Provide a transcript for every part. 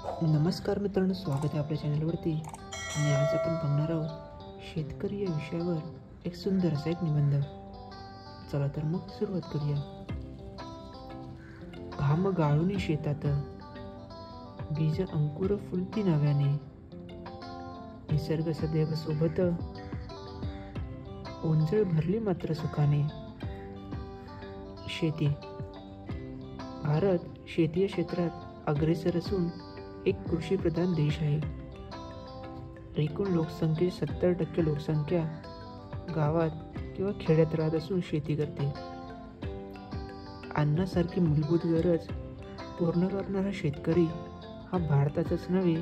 नमस्कार मित्रांनो, स्वागत आहे आपल्या चॅनलवरती. आणि आज आपण बघणार आहोत शेतकरी या विषयावर एक सुंदर असा एक निबंध. चला तर मग सुरुवात करूया. घाम गाळूनी शेतात, बीज अंकुर फुलती नव्याने, निसर्ग सदैव सोबत, ओंजळ भरली मात्र सुखाने. शेती. भारत शेतीय क्षेत्रात अग्रेसर असून एक कृषीप्रधान देश आहे. एकूण लोकसंख्येची 70% लोकसंख्या गावात किंवा खेड्यात राहत असून शेती करते. अन्नासारखी मूलभूत गरज पूर्ण करणारा शेतकरी हा भारताचाच नव्हे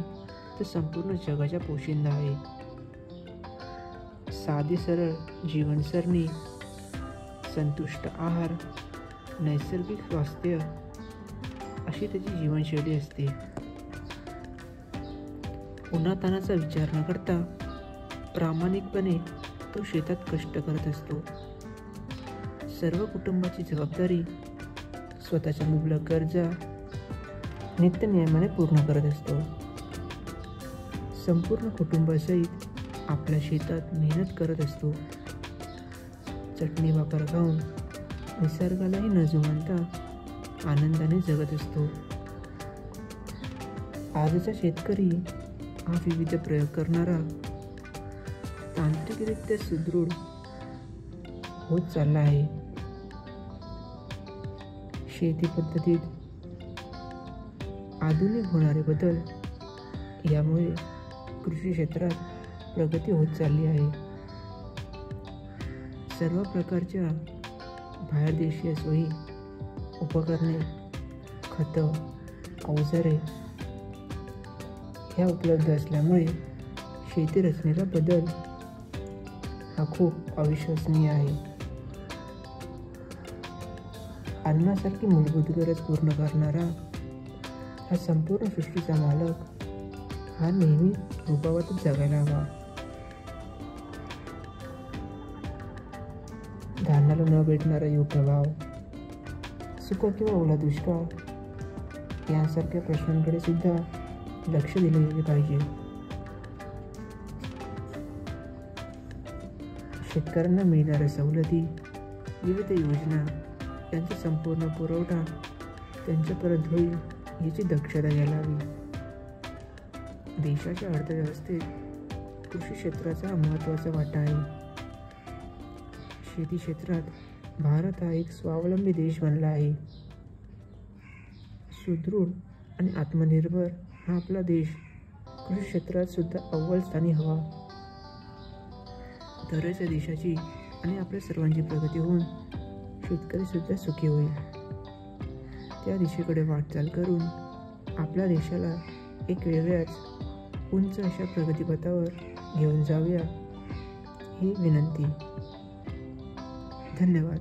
तर संपूर्ण जगाचा पोशिंदा आहे. साधी सरळ जीवनसरणी, संतुष्ट आहार, नैसर्गिक स्वास्थ्य अशी त्याची जीवनशैली असते. उन्हातानाचा विचार न करता प्रामाणिकपणे तो शेतात कष्ट करत असतो. सर्व कुटुंबाची जबाबदारी, स्वतःच्या मुबलक गरजा नित्यनियमाने पूर्ण करत असतो. संपूर्ण कुटुंबासहित आपल्या शेतात मेहनत करत असतो. चटणी भाकर खाऊन निसर्गालाही न जुमानता आनंदाने जगत असतो. आजचा शेतकरी हा विविध प्रयोग करणारा, तांत्रिकरित्या सुदृढ होत चालला आहे. शेती पद्धतीत आधुनिक होणारे बदल यामुळे कृषी क्षेत्रात प्रगती होत चालली आहे. सर्व प्रकारच्या बाहेरदेशीय सोयी, उपकरणे, खतं, अवजारे ह्या उपलब्ध असल्यामुळे शेती रचनेला बदल हा खूप अविश्वसनीय आहे. अन्नासारखी मूलभूत गरज पूर्ण करणारा हा संपूर्ण सृष्टीचा मालक हा नेहमी रुबाबातच जगायला हवा. धान्याला न भेटणारा योग्य भाव, सुका किंवा ओला दुष्काळ यांसारख्या प्रश्नांकडे सुद्धा लक्ष दिले गेले पाहिजे. शेतकऱ्यांना मिळणाऱ्या सवलती, विविध योजना यांचा संपूर्ण पुरवठा त्यांच्यापर्यंत होईल याची दक्षता घ्यायला हवी. देशाच्या अर्थव्यवस्थेत कृषी क्षेत्राचा महत्त्वाचा वाटा आहे. शेती क्षेत्रात भारत हा एक स्वावलंबी देश बनला आहे. सुदृढ आणि आत्मनिर्भर हा आपला देश कृषी क्षेत्रात सुद्धा अव्वल स्थानी हवा. तरच या देशाची आणि आपल्या सर्वांची प्रगती होऊन शेतकरी सुद्धा सुखी होईल. त्या दिशेकडे वाटचाल करून आपल्या देशाला एक वेगळ्याच उंच अशा प्रगतीपथावर घेऊन जाऊया ही विनंती. धन्यवाद.